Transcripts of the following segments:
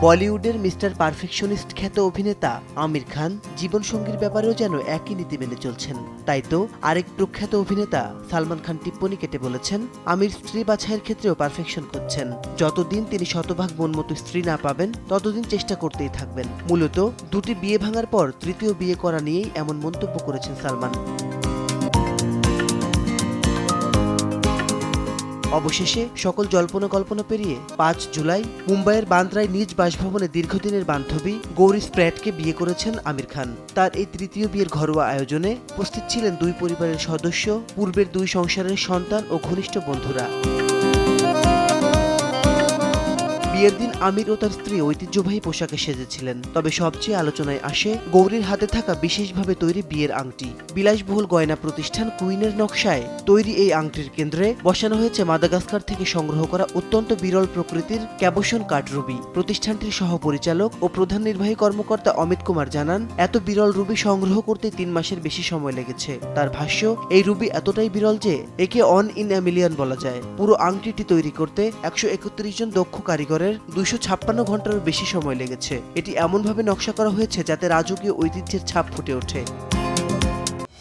বলিউডের mister perfectionist খ্যাত অভিনেতা আমির খান জীবনসঙ্গীর ব্যাপারেও যেন একই নীতি মেনে চলছেন। তাই তো আরেক প্রখ্যাত অভিনেতা সালমান খান টিপ্পনী কেটে বলেছেন, আমির স্ত্রী বাছাইয়ের ক্ষেত্রেও পারফেকশন খুঁজছেন। যতদিন তিনি শতভাগ মন মতো স্ত্রী না পাবেন ততদিন চেষ্টা করতেই থাকবেন। মূলত দুটি বিয়ে ভাঙার পর তৃতীয় বিয়ে করা নিয়েই এমন মন্তব্য করেছেন সালমান। অবশেষে সকল জল্পনা কল্পনা পেরিয়ে 5 জুলাই মুম্বাইয়ের বান্দ্রায় নিজ বাসভবনে দীর্ঘদিনের বান্ধবী গৌরী স্প্র্যাটকে বিয়ে করেছেন আমির খান। তার এই তৃতীয় বিয়ের ঘরোয়া আয়োজনে উপস্থিত ছিলেন দুই পরিবারের সদস্য, পূর্বের দুই সংসারের সন্তান ও ঘনিষ্ঠ বন্ধুরা। বিয়ের দিন আমির ও তার স্ত্রী ঐতিহ্যবাহী পোশাকে সেজেছিলেন। তবে সবচেয়ে আলোচনায় আসে গৌরীর হাতে থাকা বিশেষভাবে তৈরি বিয়ের আংটি। বিলাসবহুল গয়না প্রতিষ্ঠান কুইনের নকশায় তৈরি এই আংটির কেন্দ্রে বসানো হয়েছে মাদাগাস্কার থেকে সংগ্রহ করা অত্যন্ত বিরল প্রকৃতির ক্যাবোসন কাঠ রুবি। প্রতিষ্ঠানটির সহপরিচালক ও প্রধান নির্বাহী কর্মকর্তা অমিত কুমার জানান, এত বিরল রুবি সংগ্রহ করতে 3 মাসের বেশি সময় লেগেছে। তার ভাষ্য, এই রুবি এতটাই বিরল যে একে অন ইন এ মিলিয়ন বলা যায়। পুরো আংটিটি তৈরি করতে 131 জন দক্ষ কারিগরের 256 ঘন্টারও বেশি সময় লেগেছে। এটি এমনভাবে নকশা করা হয়েছে যাতে রাজকীয় ঐতিহ্যের ছাপ ফুটে ওঠে।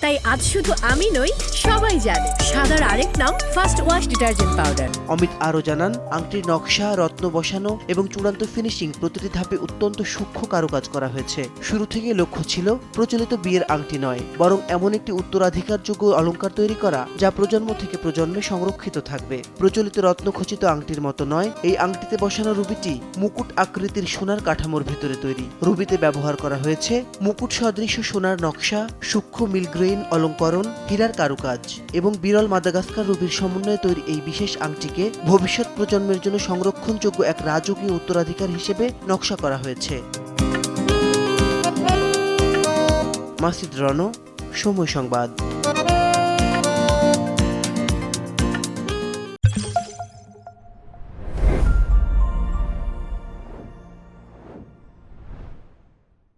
তাই আজ শুধু আমি নই, সবাই জানে সাদার আরেক নাম first wash detergent powder. Amit আরও জানান, আংটির নকশা, রত্ন বসানো এবং চূড়ান্ত ফিনিশিং প্রতিটি ধাপে অত্যন্ত সূক্ষ্ম কারুকাজ করা হয়েছে। শুরু থেকে লক্ষ্য ছিল প্রচলিত বিয়ের আংটি নয়, বরং এমন একটি উত্তরাধিকারযোগ্য অলংকার তৈরি করা যা প্রজন্ম থেকে প্রজন্মে সংরক্ষিত থাকবে। প্রচলিত রত্নখচিত আংটির মতো নয়, এই আংটিতে বসানো রুবিটি মুকুট আকৃতির সোনার কাঠামোর ভেতরে তৈরি। রুবিতে ব্যবহার করা হয়েছে মুকুট সদৃশ সোনার নকশা, সূক্ষ্ম মিলগ্রেইন অলঙ্করণ, হীরার কারুকাজ এবং বিরল মাদাগাস্কার রুবির সমন্বয়ে তৈরি এই বিশেষ আংটিকে ভবিষ্যৎ প্রজন্মের জন্য সংরক্ষণযোগ্য এক রাজকীয় উত্তরাধিকার হিসেবে নকশা করা হয়েছে। মাসিদ রনো, সময় সংবাদ।